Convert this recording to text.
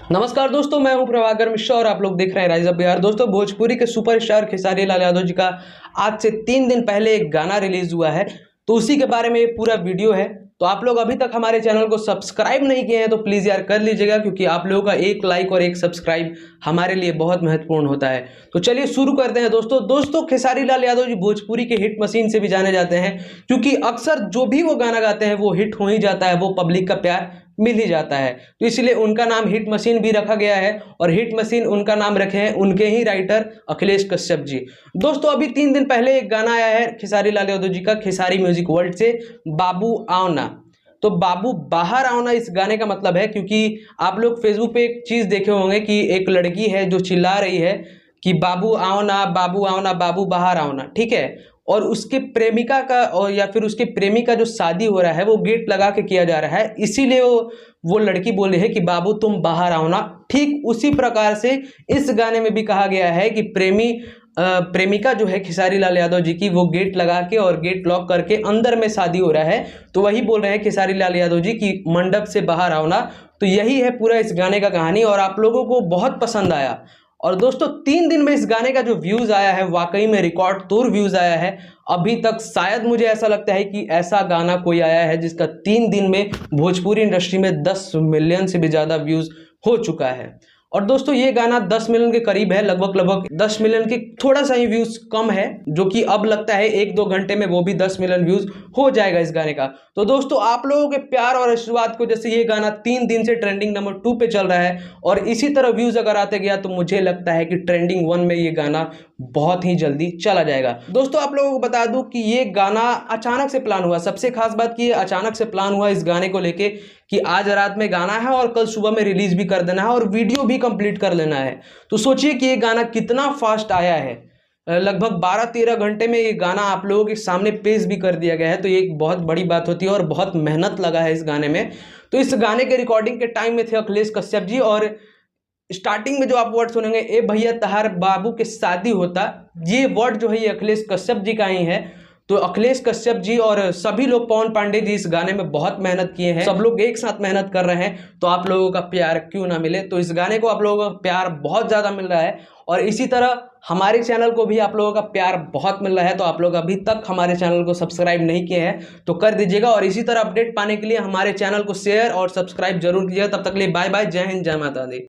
नमस्कार दोस्तों, मैं हूं प्रभाकर मिश्रा और आप लोग देख रहे हैं राइज अप बिहार। दोस्तों, भोजपुरी के सुपरस्टार खेसारी लाल यादव जी का आज से 3 दिन पहले एक गाना रिलीज हुआ है, तो उसी के बारे में ये पूरा वीडियो है। तो आप लोग अभी तक हमारे चैनल को सब्सक्राइब नहीं किए हैं तो प्लीज़ यार कर लीजिएगा, क्योंकि आप लोगों का एक लाइक और एक सब्सक्राइब हमारे लिए बहुत महत्वपूर्ण होता है। तो चलिए शुरू करते हैं दोस्तों खेसारी लाल यादव जी भोजपुरी के हिट मशीन से भी जाने जाते हैं, क्योंकि अक्सर जो भी वो गाना गाते हैं वो हिट हो ही जाता है, वो पब्लिक का प्यार मिल ही जाता है। तो इसलिए उनका नाम हिट मशीन भी रखा गया है, और हिट मशीन उनका नाम रखे हैं उनके ही राइटर अखिलेश कश्यप जी। दोस्तों, अभी 3 दिन पहले एक गाना आया है खेसारी लाल यादव जी का, खेसारी म्यूजिक वर्ल्ड से, बाबू आओ ना। तो बाबू बाहर आओ ना इस गाने का मतलब है, क्योंकि आप लोग फेसबुक पे एक चीज देखे होंगे कि एक लड़की है जो चिल्ला रही है कि बाबू आओ ना, बाबू आओ ना, बाबू बाहर आओ ना, ठीक है। और उसके प्रेमिका का और या फिर उसके प्रेमी का जो शादी हो रहा है वो गेट लगा के किया जा रहा है, इसीलिए वो लड़की बोली है कि बाबू तुम बाहर आओ ना। ठीक उसी प्रकार से इस गाने में भी कहा गया है कि प्रेमिका जो है खेसारी लाल यादव जी की, वो गेट लगा के और गेट लॉक करके अंदर में शादी हो रहा है, तो वही बोल रहे हैं खेसारी लाल यादव जी की मंडप से बाहर आओ ना। तो यही है पूरा इस गाने का कहानी, और आप लोगों को बहुत पसंद आया। और दोस्तों, 3 दिन में इस गाने का जो व्यूज आया है वाकई में रिकॉर्ड तोड़ व्यूज आया है। अभी तक शायद मुझे ऐसा लगता है कि ऐसा गाना कोई आया है जिसका 3 दिन में भोजपुरी इंडस्ट्री में 10 मिलियन से भी ज्यादा व्यूज हो चुका है। और दोस्तों, ये गाना 10 मिलियन के करीब है, लगभग 10 मिलियन के थोड़ा सा ही व्यूज कम है, जो कि अब लगता है 1-2 घंटे में वो भी 10 मिलियन व्यूज हो जाएगा इस गाने का। तो दोस्तों, आप लोगों के प्यार और आशीर्वाद को, जैसे ये गाना 3 दिन से ट्रेंडिंग नंबर 2 पे चल रहा है, और इसी तरह व्यूज अगर आते गया तो मुझे लगता है कि ट्रेंडिंग 1 में ये गाना बहुत ही जल्दी चला जाएगा। दोस्तों, आप लोगों को बता दूं कि ये गाना अचानक से प्लान हुआ। सबसे खास बात कि अचानक से प्लान हुआ इस गाने को लेके कि आज रात में गाना है और कल सुबह में रिलीज भी कर देना है और वीडियो भी कंप्लीट कर लेना है। तो सोचिए कि ये गाना कितना फास्ट आया है, लगभग 12-13 घंटे में ये गाना आप लोगों के सामने पेश भी कर दिया गया है। तो ये एक बहुत बड़ी बात होती है और बहुत मेहनत लगा है इस गाने में। तो इस गाने के रिकॉर्डिंग के टाइम में थे अखिलेश कश्यप जी, और स्टार्टिंग में जो आप वर्ड सुनेंगे, ए भैया तहार बाबू के शादी होता, ये वर्ड जो है ये अखिलेश कश्यप जी का ही है। तो अखिलेश कश्यप जी और सभी लोग, पवन पांडे जी, इस गाने में बहुत मेहनत किए हैं। सब लोग एक साथ मेहनत कर रहे हैं, तो आप लोगों का प्यार क्यों ना मिले। तो इस गाने को आप लोगों का प्यार बहुत ज़्यादा मिल रहा है, और इसी तरह हमारे चैनल को भी आप लोगों का प्यार बहुत मिल रहा है। तो आप लोग अभी तक हमारे चैनल को सब्सक्राइब नहीं किए हैं तो कर दीजिएगा, और इसी तरह अपडेट पाने के लिए हमारे चैनल को शेयर और सब्सक्राइब जरूर कीजिएगा। तब तक के लिए बाय बाय, जय हिंद, जय माता दी।